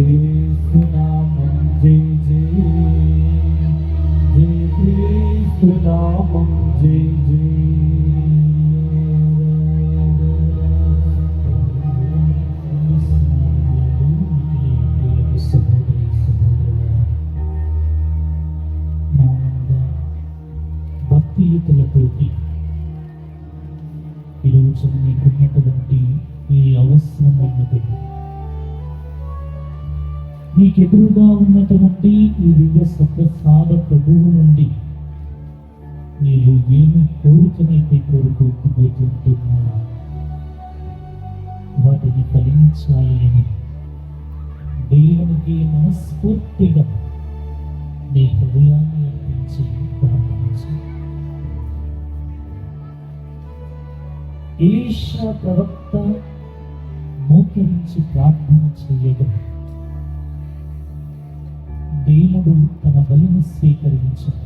యేసునామం జై జై, జై యేసునామం జై జై. భక్తియుతులతోటి ఈరోజు నీకున్నటువంటి ఈ అవసరమైనది, నీకెదురుగా ఉన్నటువంటి ఈ దివ్య సప్రసాద ప్రభువు నుండి నీవు ఏమి కోరికనైతే కోరుకోకపోతుంటున్నా వాటిని ఫలించాలి అని దేవునికి మనస్ఫూర్తిగా నీ హృదయాన్ని అర్పించి ప్రార్థించు. ఎలీషా ప్రవక్త మోకరించి ప్రార్థన చేయగా దేవుడు తన బలిని స్వీకరించాడు.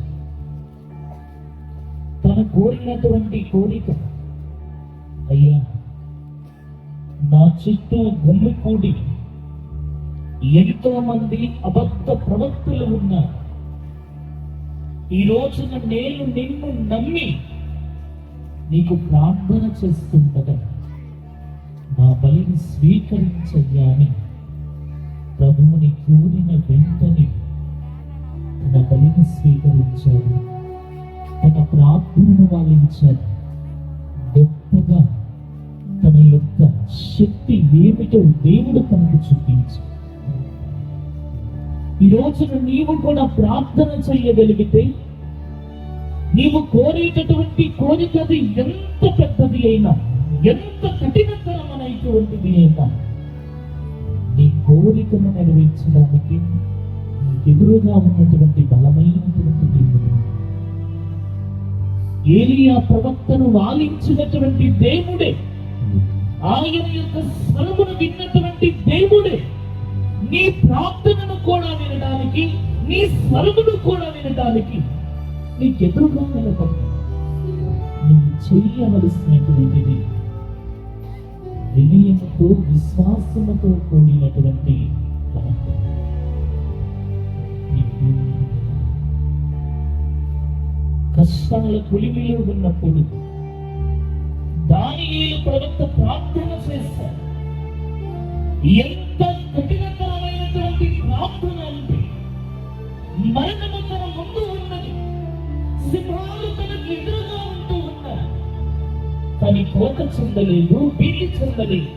తన కోరినటువంటి కోరిక, అయ్యా నా చుట్టూ గుమ్మికూడి ఎంతో మంది అబద్ధ ప్రవక్తలు ఉన్నారు, ఈ రోజున నేను నిన్ను నమ్మి నీకు ప్రార్థన చేస్తుండగా నా బలిని స్వీకరించయ్యా అని ప్రభువుని కోరిన వెంటనే తన బలిని స్వీకరించాడు, తన ప్రార్థనను వాలించాడు. గొప్పగా తన యొక్క శక్తి ఏమిటో దేవుడు తనకు చూపించాడు. ఈ రోజున నీవు కూడా ప్రార్థన చేయగలిగితే, నీవు కోరేటటువంటి కోరికది ఎంత పెద్దది అయినా, ఎంత కఠినతరమైనటువంటిది అయినా, నీ కోరికను నెరవేర్చడానికి ఎదురుగా ఉన్నటువంటి బలమైనటువంటి దేవుడు, ఏలియా ప్రవక్తను వాలించినటువంటి దేవుడే, ఆయన యొక్క స్వరమును విన్నటువంటి దేవుడే నీ ప్రార్థనను కూడా వినడానికి, నీ స్వరమును కూడా వినడానికి నీకెదురుగా నిలబడి నువ్వు చేయవలసినటువంటిది వినయముతో విశ్వాసముతో కూడినటువంటి ప్రార్థన. కష్టాల పులిమిలో ఉన్నప్పుడు దానియేలు ప్రవక్త ప్రార్థన చేశాడు. ఎంత కఠినతరమైనటువంటి ప్రార్థన అంటే, మరణము తన ముందు ఉన్నది, సింహాలు తనకు ఎదురుగా ఉంటూ ఉన్నాయి, కానీ కోక చెందలేదు, భీతి చెందలేదు.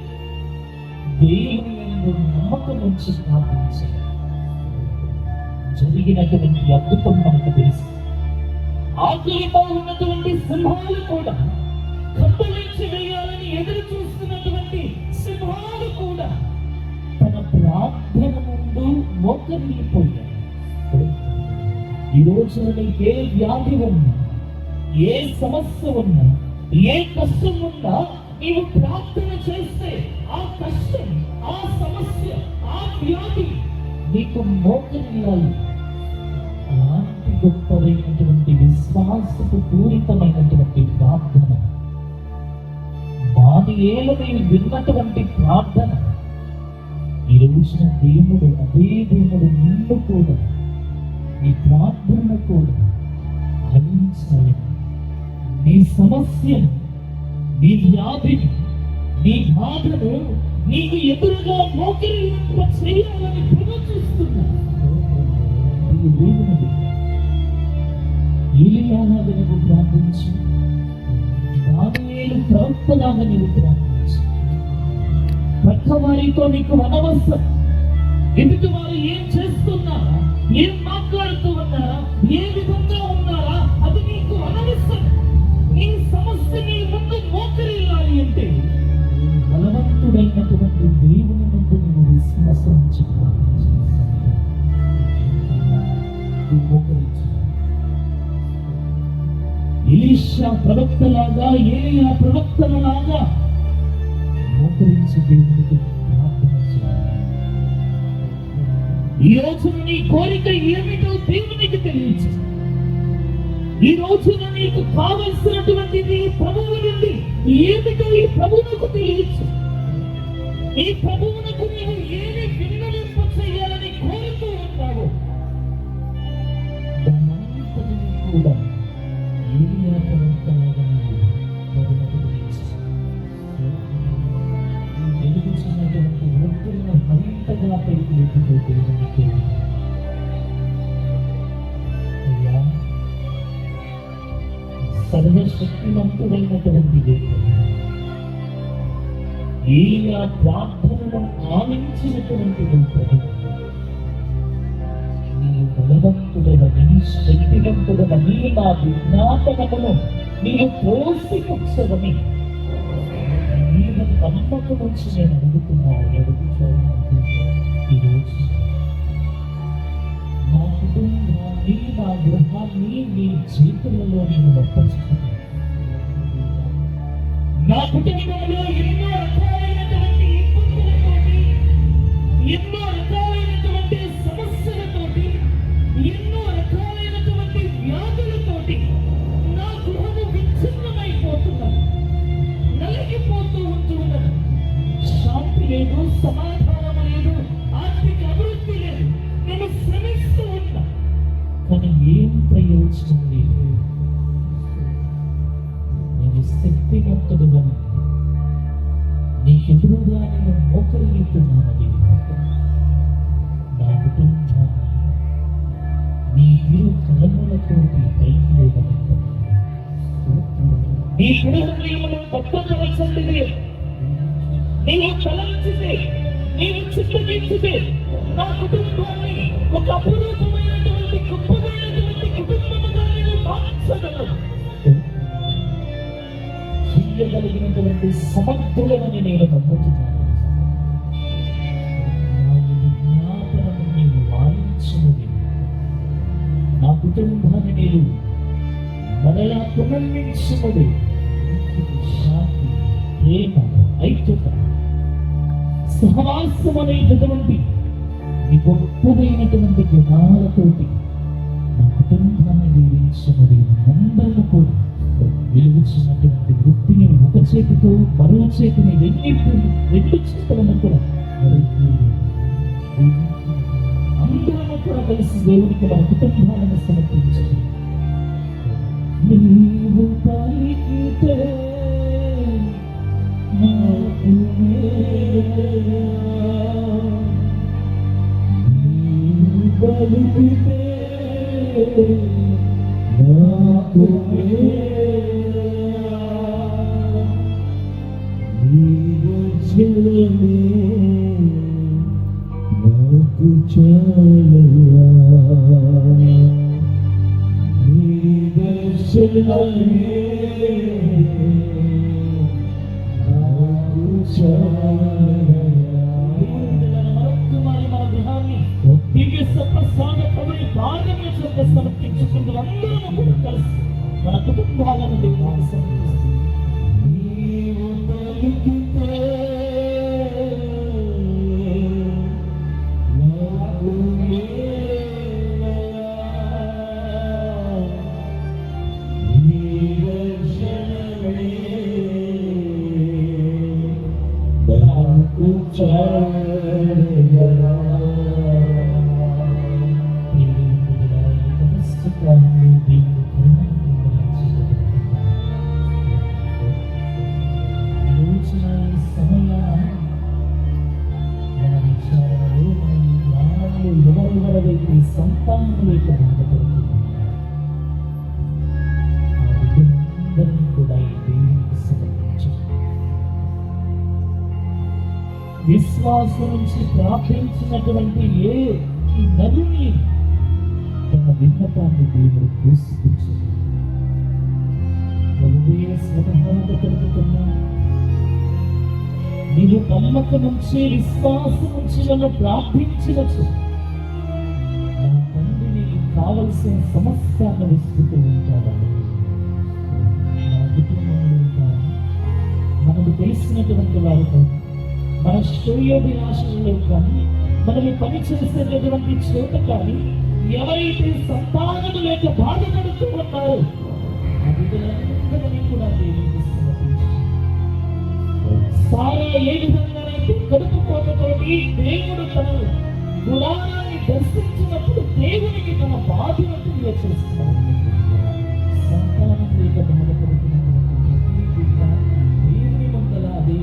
దేవుని యందు నమ్మకం ఉంచి ప్రార్థించాడు. జరిగినటువంటి అద్భుతం మనకు తెలుసు. ఆకలితో ఉన్నటువంటి సింహాలు కూడా, కప్పలించి వేయాలని ఎదురు చూస్తున్నటువంటి సింహాలు కూడా తన ప్రార్థన ముందు మోకరిల్లిపోయాయి. ఈ రోజున నీకు ఏ వ్యాధి ఉన్నా, ఏ సమస్య ఉన్నా, ఏ కష్టం ఉన్నా, నీవు ప్రార్థన చేస్తే ఆ కష్టం, ఆ సమస్య, ఆ వ్యాధి నీకు మోకరిల్లాలి. అలాంటి గొప్పదైనటువంటి విశ్వాసపు పూరితమైనటువంటి ప్రార్థన, దానియేలు నీవు విన్నటువంటి ప్రార్థన, ఈ రోజున దేవుడు, అదే దేవుడు నిన్ను కూడా, నీ ప్రార్థన కూడా ఫలించాలి. నీ సమస్యను, నీ వ్యాధిని, నీ బాధను నీకు ఎదురుగా మోకరిల్లింప చేయాలని ప్రవచిస్తున్నాడు. ఏలియాలాగా నీవు ప్రార్థించు, దానియేలు ప్రవక్తలాగా నీవు ప్రార్థించు. పక్కవారితో నీకు అనవసరం. ఎదుటి వారు ఏం చేస్తున్నారా, ఏం మాట్లాడుతూ ఉన్నారా, ఏ విధంగా ఉన్నారా, అది నీకు అనవసరం. నీ సమస్య నీ ముందు మోకరిల్లాలి అంటే బలవంతుడైనటువంటి దేవుని ముందు నువ్వు విశ్వాసం ఉంచి మోకరించు. ఎలీషా ప్రవక్తలాగా, ఏలియా ప్రవక్తలాగా మోకరించి దేవునికి ప్రార్థన చేయాలి. ఈ రోజున నీ కోరిక ఏమిటో దేవునికి తెలియచ్చు. ఈ రోజున నీకు కావలసినటువంటిది ప్రభువు నుండి ఏమిటో ఈ ప్రభువునకు తెలియచ్చు. ఈ ప్రభువునకు నీవు ఏమి విన్నవింప చేయాలి రీతితో దేవునికి అయ్యా సర్వశక్తివంతుడైనటువంటి దేవుడు ఈయన ప్రార్థనను ఆలించినటువంటి దేవుడు నీ బలవంతుడని శక్తివంతుడని నా విజ్ఞాపనమును నీవు పోషించవని మీద నమ్మకం వచ్చి నేను అడుగుతున్నాను. ఈరోజు నా కుటుంబాన్ని నా గృహాన్ని నీ చేతులలో నేను ఒప్పంచుకున్నాను. నా కుటుంబంలో ఎన్నో రకాలైనటువంటి ఇబ్బందులతోటి, ఎన్నో రకాలైనటువంటి సమస్యలతోటి, ఎన్నో రకాలైనటువంటి వ్యాధులతోటి నా గృహము విచ్ఛిన్నమైపోతున్నది, నలిగిపోతూ ఉంటున్నది. శాంతి లేదు, సమాధానం లేదు, ఆర్థిక అభివృద్ధి లేదు. నేను శ్రమిస్తూ ఉన్నా, కానీ ఏం ప్రయోజనం లేదు. నేను శక్తివంతుడుగా నీకెదురుగా నేను మోకరిల్లుతున్నానని నా కుటుంబాన్ని నీ ఇరు కలములతోటి పైకి లేవనెత్తాను. నీ హృదయమును భక్తపరచండి. నీవు తలంచితే, నీవు చిత్తగించితే నా కుటుంబాన్ని ఒక అపురూపమైనటువంటి గొప్పమైనటువంటి కుటుంబముగా నేను మార్చగలను. చేయగలిగినటువంటి సమర్థులమని నేను నమ్ముతున్నాను. నా విజ్ఞాపనము నీవు వాయించినది. నా కుటుంబాన్ని నేను మరలా పునర్మించినది. శాంతి, ప్రేమ, ఐక్యత, సహవాసం అనేటటువంటి ఈ గొప్పదైనటువంటి గుణాలతోటి నా కుటుంబాన్ని దీవించినది. అందరూ కూడా వెలుగుచున్నటువంటి వృత్తిని ఒక చేతితో మరో చేతిని రెండు చేతులను కూడా అందరూ కూడా కలిసి దేవునికి మన కుటుంబాలను సమర్పించాలి. నీవు పలికితే నాకు మేలు, నీవు పలికితే నాకు మేలు, నీవు చెల్లె నాకు చాలయ్యా, నీ దర్శనమే నాకు చాలయ్యా. మన గృహాన్ని దివ్య సప్రసాద పదవి భాగంలో సమర్పించుకుంటూ అందరూ కూడా కలిసి మన కుటుంబాలను దేవునికి సమర్పిస్తుంది. నీవు పలికితే నాకు మేలయ్యా, నీ దర్శనమే నాకు చాలయ్యా. ఎవరెవరైతే సంతానం లేక బాధపడుతున్నారు ఆ బిడ్డలందరినీ కూడా ఈ దేవునికి సమర్పించారు. విశ్వాసం నుంచి ప్రార్థించినటువంటి ఏ నరుని తన విన్నపాన్ని దేవుడు పోషించారు. స్వతహాగా కలుగుతున్నా నీవు నమ్మకం నుంచి విశ్వాసం నుంచి నన్ను ప్రార్థించవచ్చు. నా తండ్రి నీకు కావలసిన సమస్యను విస్తుతూ ఉంటాడని నా కుటుంబంలో కానీ మనకు తెలిసినటువంటి వారు కానీ మన శ్రేయోభిలాషంలో కానీ మనము పనిచేసేటటువంటి చోట కానీ ఎవరైతే సంతానము లేక బాధపడుతూ ఉన్నారో ఆ బిడ్డలందరినీ కూడా దేవునికి సమర్పించారు. సారా ఏ విధంగానైతే కడుపుకోతతోటి దేవుడు తన గుడారాన్ని దర్శించినప్పుడు దేవునికి తన బాధను తెలియచేస్తున్నాడు. సంతానం లేక బాధపడుతున్నటువంటి దేవుని మందల అదే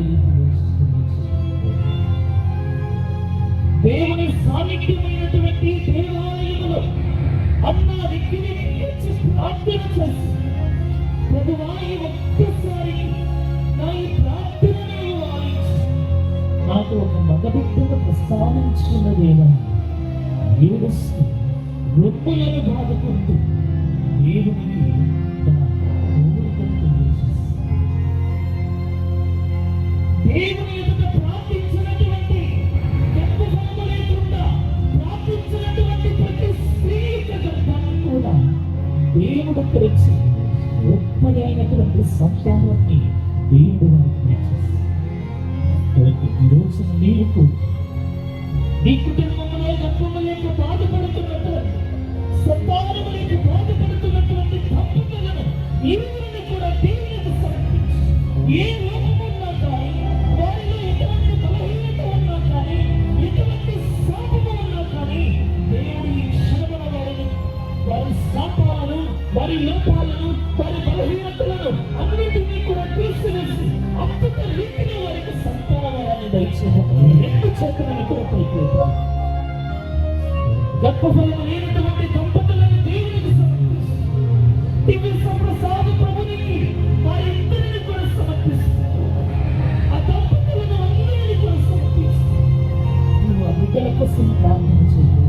రీతి దేవుని సాన్నిధ్యమైనటువంటి దేవాలయంలో అన్న వ్యక్తిని ప్రార్థన చేసి, ప్రభువా ఈ ఒక్కసారి నా ఈ ప్రార్థనను ఆలించి నాకు ఒక మగబిడ్డను ప్రస్తావించుకున్న దేవా, ఏడుస్తూ రొప్పులను బాదుకుంటూ దేవునికి తన కోరికను తెలియజేస్తాడు. దేవుని ఎదుట ప్రార్థించినటువంటి, గర్భఫలము లేకుండా ప్రార్థించినటువంటి ప్రతి స్త్రీ యొక్క గర్భాన్ని కూడా దేవుడు తెరిచి గొప్పదైనటువంటి సంతానాన్ని దేవుడు వారికి దయచేస్తాడు. ఈ రోజు నీకు నీ కుటుంబంలో గర్భము లేక బాధపడుతున్నటువంటి, సంతానము లేక బాధపడుతున్నటువంటి దంపతులను ఇరువురిని కూడా దేవునికి సమర్పించి, ఏ రోగం ఉన్నా కానీ, వారిలో ఎటువంటి బలహీనత ఉన్నా కానీ, ఎటువంటి శాపము ఉన్నా కానీ, దేవుడు ఈ క్షణమున వారి శాపాలను, వారి లోపాలను, వారి బలహీనతలను అన్నింటినీ కూడా తీసివేసి అద్భుత రీతిలో వారికి సంతానాన్ని దయచేయడం రెండు చేతులను కూడా పైకెత్తారు. గర్భఫలము లేనటువంటి దంపతులను దేవునికి సమర్పిస్తూ, దివ్య సంప్రసాద ప్రభునికి వారిద్దరిని కూడా సమర్పిస్తూ, ఆ దంపతులను అందరినీ కూడా సమర్పిస్తూ, నువ్వు ఆ బిడ్డల కోసం ప్రార్థన చేయలేదు.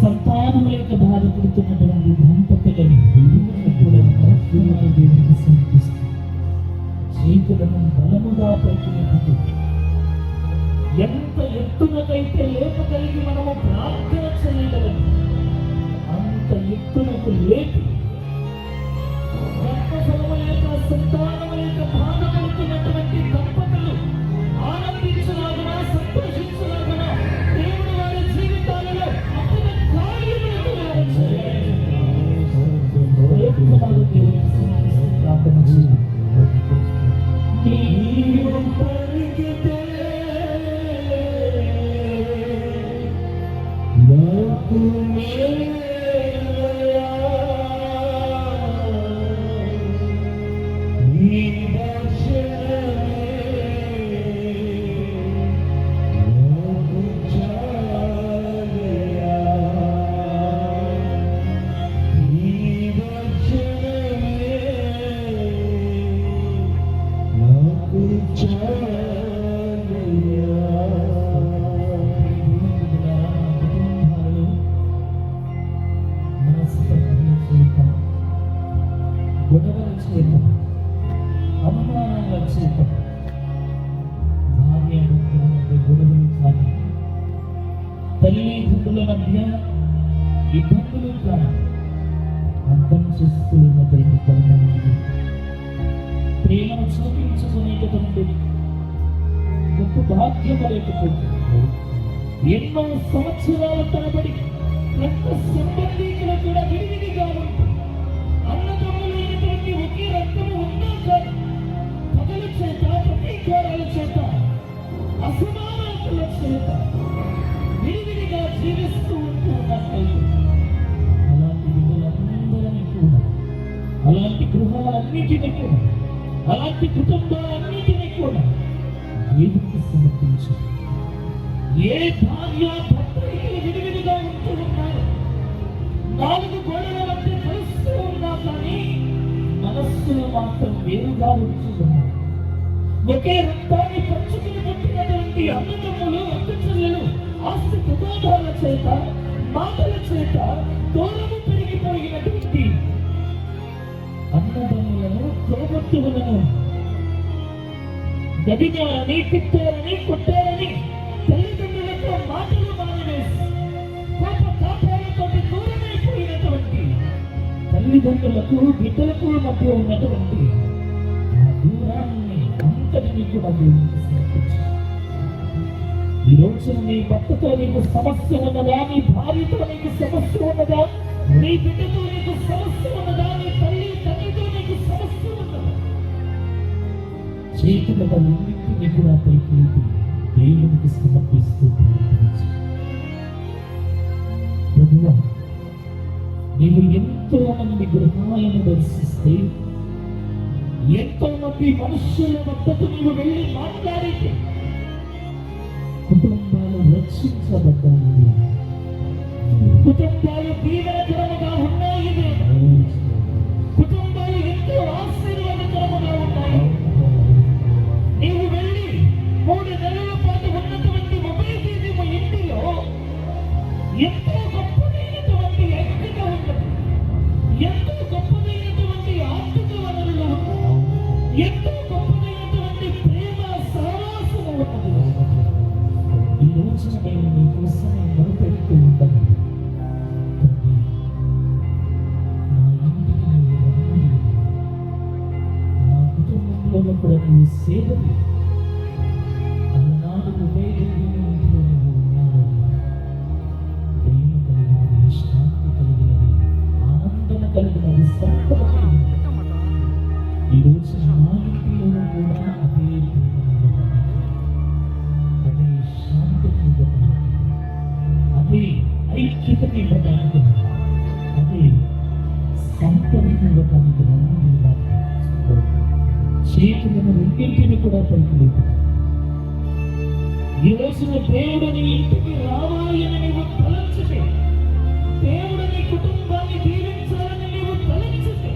సంతానం లేక బాధపడుతున్నటువంటి దంపతులను కూడా దేవునికి సమర్పిస్తూ, చేతులను బలముగా పైకి ఎంత ఎత్తునకైతే లేపగలిగి మనము ప్రార్థన చేయగలము, అంత ఎత్తునకు లేపి గర్భఫలము లేక సంతానము లేక బాధపడుతున్నటువంటి దంపతులు ఆనందించలాగునా, సంతోషించలాగునా దేవుడు వారి జీవితాలలో అద్భుత కార్యములను ప్రార్థన చేయాలి. గొడవల చేత, అవమానాల చేత, భార్య భర్తల మధ్య గొడవలు కానీ, తల్లిదండ్రుల మధ్య ఇబ్బందులు కానీ అర్థం చేసుకున్నటువంటి తరుణం ఇది. ప్రేమను చూపించుకునేటటువంటి గొప్ప భాగ్యం లేకపోతే ఎన్నో సంవత్సరాల తరబడి రక్త సంబంధికులు కూడా విడివిడిగా ఉంటుంది. అన్నదమ్ములైనటువంటి ఒకే రక్తము ఉన్నా కానీ పగల చేత, ప్రతీకారాల చేత, అసమానతల చేత విడివిడిగా జీవిస్తూ ఉంటూ ఉన్నట్లయితే అలాంటి బిడ్డలందరినీ కూడా, అలాంటి గృహాలన్నిటినీ కూడా, అలాంటి కుటుంబాలన్నిటినీ కూడా దేవునికి సమర్పించు. ఏ భార్య భర్తలు విడివిడిగా ఉంటూ ఉన్నారు, నాలుగు గోడల మధ్య కలుస్తూ ఉన్నా కానీ మనస్సులు మాత్రం వేరుగా ఉంటున్నారు. ఒకే రక్తాన్ని పంచుకుని పుట్టినటువంటి అన్నదమ్ములు, అక్క చెల్లెలు ఆస్తి ప్రమాదాల చేత, మాటల చేత దూరము పెరిగిపోయినటువంటి అన్నదమ్ములను, తోబుట్టువులను గదిగారని, తిట్టారని, కొట్టారని తల్లిదండ్రులతో మాటలు మానేసి కోప తాపాలతో తల్లిదండ్రులకు బిడ్డలకు మధ్య ఉన్నటువంటి ఆ దూరాన్ని అంతటినీ కూడా దేవునికి సమర్పించు. ఈ రోజు నీ భర్తతో నీకు సమస్య ఉన్నదా, నీ భార్యతో నీకు సమస్య ఉన్నదా, నీ బిడ్డతో నీకు సమస్య ఉన్నదా, నీ తండ్రితో నీకు సమస్య ఉన్నదా, చేతులన్నింటినీ కూడా పైకి దేవునికి సమర్పిస్తూ ప్రార్థించు. ప్రభువా, నీవు ఎంతో మంది గృహాలను దర్శిస్తే, ఎంతో మంది మనుషుల వద్దకు నీవు వెళ్ళి మాట్లాడితే కుటుంబాలు రక్షించబడ్డాయి, కుటుంబాలు దీవెనకరముగా ఉన్నాయి, కుటుంబాలు ఎంతో ఆశీర్వాదకరముగా ఉన్నాయి. నీవు వెళ్ళి 3 నెలల పాటు ఉన్నటువంటి ఉభయదేవి ఇంటిలో ఎంతో గొప్పదైనటువంటి ఐక్యత ఉన్నది, ఎంతో గొప్పదైనటువంటి ఆర్థిక వనరులు ఉన్నాయి, ఎంతో గొప్పదైనటువంటి ప్రేమ సహవాసము ఉన్నది. ఈ రోజున నేను నీ కోసమే మొదలుపెడుతూ ఉండను. తండ్రి, నా ఇంటికి నీవు రమ్మని, నా కుటుంబంలో కూడా నీవు సేవలు అలనాడు ఉభయదేవి ఇంటిలో నీవు ఉన్నావని, ప్రేమ కలిగినది, శాంతి కలిగినది, ఆనందం కలిగినది, సంపద కలిగినది. ఈ రోజు నా ఇంటిలో కూడా అదే ప్రేమ, అదే శాంతిని ఇవ్వడానికి, అదే ఐక్యతని ఇవ్వడానికి, అదే సంపదని ఇవ్వడానికి చేతులను రెండింటిని కూడా పైకి లేదు. ఈ రోజున దేవుడు నీ ఇంటికి రావాలి అని నీవు తలంచితే, దేవుడు నీ కుటుంబాన్ని దీవించాలని నీవు తలంచితే,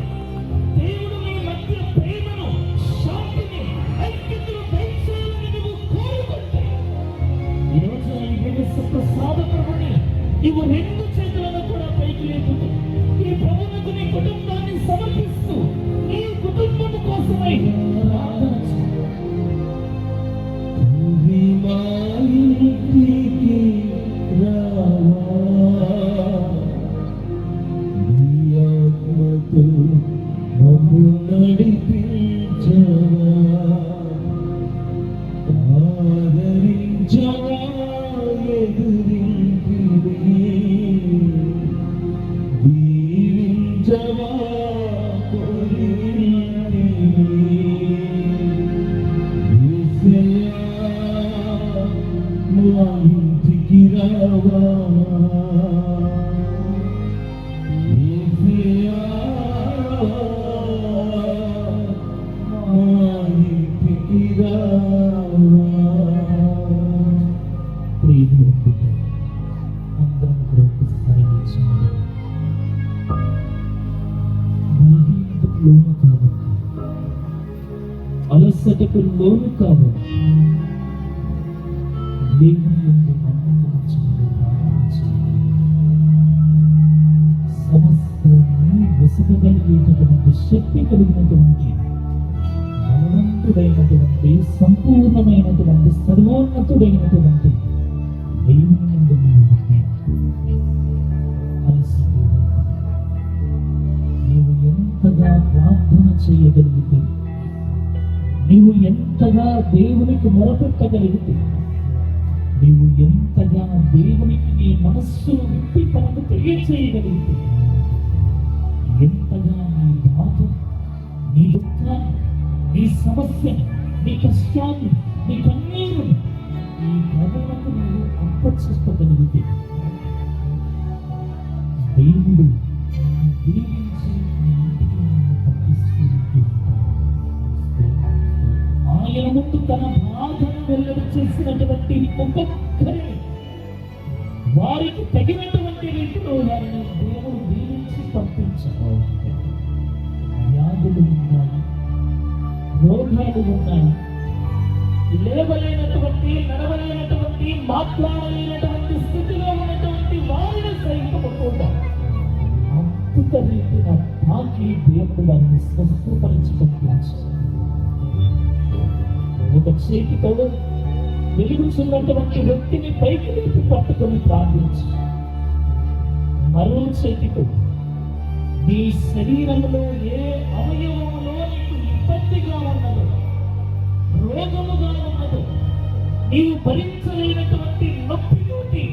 దేవుడు నీ మధ్య ప్రేమను, శాంతిని, ఐక్యతను పెంచాలని నీవు కోరుకుంటే, ఈ రోజు ఈ విశ్వ ప్రసాద ప్రభుని నీవు 2 చేతులను కూడా పైకి లేపుతూ ఈ ప్రభువుకు నీ కుటుంబాన్ని సమర్పిస్తూ నీ కుటుంబం కోసమై ప్రార్థన చేయి. అందరం కూడా ఒకసారి నిల్చున్నాం. బలహీనతకు లోను కావద్దు, అలసటకు లోను కావద్దు. దేవుని యందు నమ్మకం ఉంచండి, ప్రార్థించండి. సమస్తాన్ని వెసగగలిగేటటువంటి శక్తి కలిగినటువంటి బలవంతుడైనటువంటి సంపూర్ణమైనటువంటి సర్వోన్నతుడైనటువంటి దేవుని యందు నీవు ఎంతగా ప్రార్థన చేయగలిగితే, నీవు ఎంతగా దేవునికి మొరపెట్టగలిగితే, నీవు ఎంతగా దేవునికి నీ మనస్సును విప్పి తనకు తెలియచేయగలిగితే, ఎంతగా నీ బాధ, నీ దుఃఖాన్ని, నీ సమస్యని, నీ కష్టాన్ని, నీ కన్నీరు ఈ ప్రభువుకు నీవు అప్పచెప్పగలిగితే, దేవుడు దీవించి నీ ఇంటికి నిన్ను పంపిస్తూ ఆయన ముందు తన బాధను వెల్లడి చేసినటువంటి ఒక్కొక్కరే వారికి తగినటువంటి రీతిలో వారిని దేవుడు దీవించి పంపించారు. వ్యాధులు ఉన్నాయి, రోగాలు ఉన్నాయి, లేవలేనటువంటి, నడవలేనటువంటి, మాట్లాడలేనటువంటి స్థితిలో ఉన్నటువంటి వారిని సైతం కూడా అద్భుత రీతిన తాకి దేవుడు వారిని స్వస్థపరిచి పంపించారు. ఒక చేతితో వెలుగుచున్నటువంటి వ్యక్తిని పైకి లేపి పట్టుకొని ప్రార్థించు, మరో చేతితో నీ శరీరంలో ఏ అవయవములో నీకు ఇబ్బందిగా ఉన్నదో, రోగముగా ఉన్నదో, నీవు భరించలేనటువంటి నొప్పితోటి,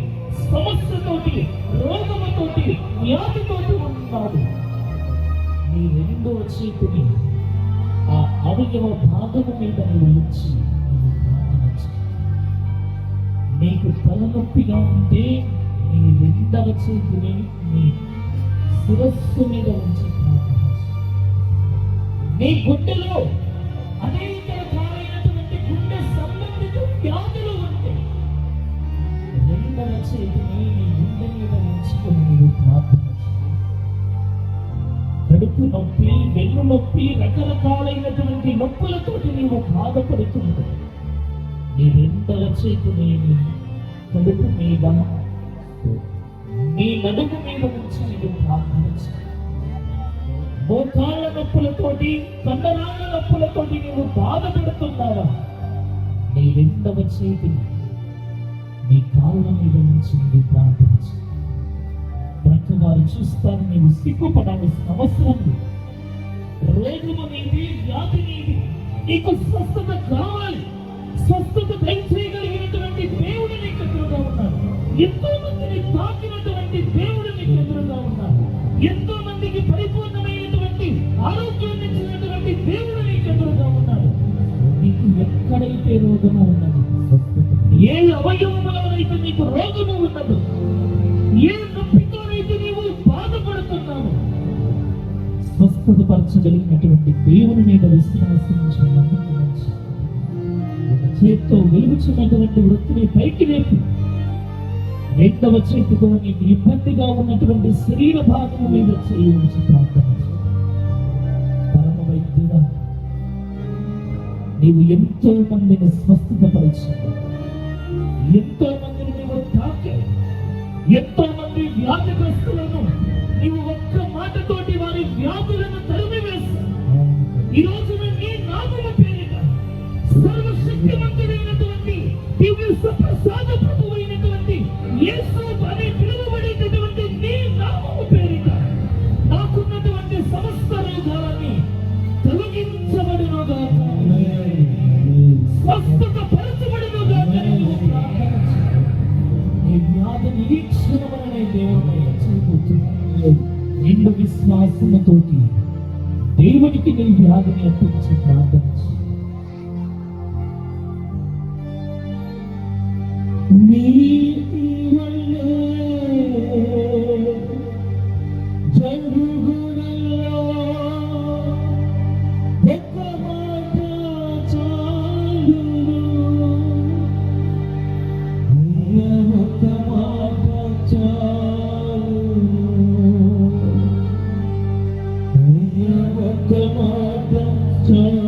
సమస్యతోటి, రోగముతోటి, వ్యాధితోటి ఉన్నాడు. నీ రెండో చేతిని ఆ అవయవ భాగము మీద నీవు ఉంచి నీవు ప్రార్థన చేయి. నీకు తలనొప్పిగా ఉంటే నీ రెండవ చేతిని నీ శిరస్సు మీద ఉంచి ప్రార్థన చేయి. నీ గుండెలో అనేక రకాలైనటువంటి గుండె సంబంధిత వ్యాధులు ఉంటే రెండవ చేతిని నీ గుండె మీద ఉంచుకొని నీవు ప్రార్థన చేయి. కడుపు నొప్పి, వెన్ను నొప్పి, రకరకాలైనటువంటి నొప్పులతోటి నీవు బాధపడుతుంది. నీ రెండవ చేతిని నీ కడుపు మీద, నీ నడుము మీద ఉంచి నీవు ప్రార్థన చేయి. మోకాళ్ళ నొప్పులతోటి, కండరాల నొప్పులతోటి నీవు బాధపడుతున్నావా? నీ రెండవ చేతిని నీ కాళ్ళ మీద ఉంచి నీవు ప్రార్థన చేయి. వారు చూస్తారు, నీవు సిగ్గుపడాల్సిన అవసరం లేదు. రోగము నీది, వ్యాధి నీది, నీకు స్వస్థత కావాలి. స్వస్థత దయచేయగలిగినటువంటి దేవుడు నీకు ఎదురుగా ఉన్నాడు. ఎంతో మందిని తాకినటువంటి దేవుడు నీకు ఎదురుగా ఉన్నాడు. ఎంతో మందికి పరిపూర్ణమైనటువంటి ఆరోగ్యాన్ని ఇచ్చినటువంటి దేవుడు నీకు ఎదురుగా ఉన్నాడు. నీకు ఎక్కడైతే రోగము ఉన్నది, ఏ అవయవములైతే నీకు రోగము ఉన్నదో, ఏ నొప్పితోనైతే నీవు బాధపడుతున్నావు, స్వస్థతపరచగలిగినటువంటి దేవుని మీద విశ్వాసం ఉంచి నమ్మకం ఉంచి ఒక చేత్తో వెలుగుచున్నటువంటి వృత్తిని పైకి లేపు. రెండవ చేతితో నీకు ఇబ్బందిగా ఉన్నటువంటి శరీర భాగం మీద చేయి ఉంచి ప్రార్థన చేయి. పరమ వైద్యుడా, నీవు ఎంతో మందిని స్వస్థతపరిచావు, ఎంతో మందిని నీవు తాకావు, ఎంతో మంది వ్యాధిగ్రస్తులను నీవు ఒక్క మాటతోటి వారి వ్యాధులను తరిమి వేస్తావు. ఈ రోజు నీ నామముల పేరిట సర్వశక్తివంతుడైనటువంటి దివ్య సప్రసాద ప్రభువు అయినటువంటి యేసు అని పిలువబడేటటువంటి నీ నామము పేరిట నాకున్నటువంటి సమస్త రోగాలని తొలగించబడునుగాక, స్వస్థత పరచబడునుగాక. నీ వ్యాధి నిరీక్షణ వలనే దేవుని చేయబోతున్నాడు. నిండు విశ్వాసముతోటి దేవునికి నీ వ్యాధిని అర్పించి ప్రార్థన చేయి. నీతి వల్లే జరుగునలో ఒక్క మాట చాలును, ఒక్క మాట చాలును, ఒక్క మాట చాలును.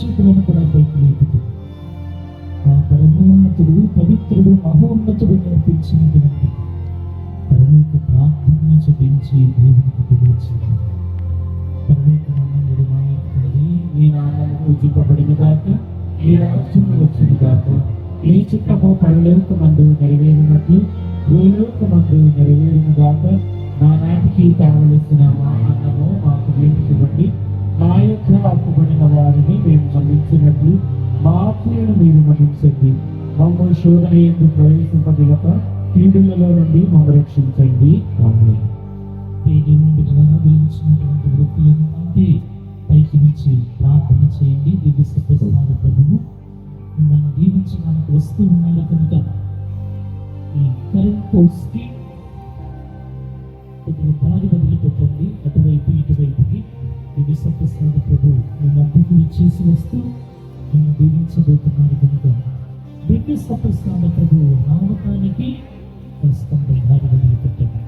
చేతులను కూడా పైకి లేపుతూ ఆ పరమోన్నతుడు, పవిత్రుడు, మహోన్నతుడు నేర్పించినటువంటి పరలోక ప్రార్థనను చూపించి దేవునికి తెలియచేయండి. పరలోకమందుండు మా తండ్రి, నీ నామము పూజింపబడునుగాక, నీ రాజ్యము వచ్చునుగాక, నీ చిత్తము పరలోకమందు నెరవేరినట్లు భూలోకమందు నెరవేరునుగాక. నానాటికి కావలసిన మా అన్నము మాకు నేర్చుకోండి. మా యొక్క అప్పుబడిన వారిని మేము మన్నించినట్లు మా అప్పులను మీరు మన్నించండి. మమ్మల్ని శోధన యందు ప్రవేశింపజేయక కీడులలో నుండి మమ్మల్ని రక్షించండి. ఆమేన్. వెలిగించినటువంటి వృత్తులను అంతే పైకి నుంచి ప్రార్థన చేయండి. దివ్య సప్రసాద ప్రభువు మిమ్మల్ని దీవించడానికి వస్తూ ఉన్నారు కనుక ఈ కరెంట్ పోస్ట్కి కొద్దిగా దారి వదిలిపెట్టండి, అటువైపు ఇటువైపుకి. దివ్య సప్రసాద ప్రభు మీ మధ్యకు ఇచ్చేసి వస్తూ మేము దీవించబోతున్నారు కనుక దివ్య సప్రసాద ప్రభు రావటానికి ప్రస్తుతంపై దారి వదిలిపెట్టండి.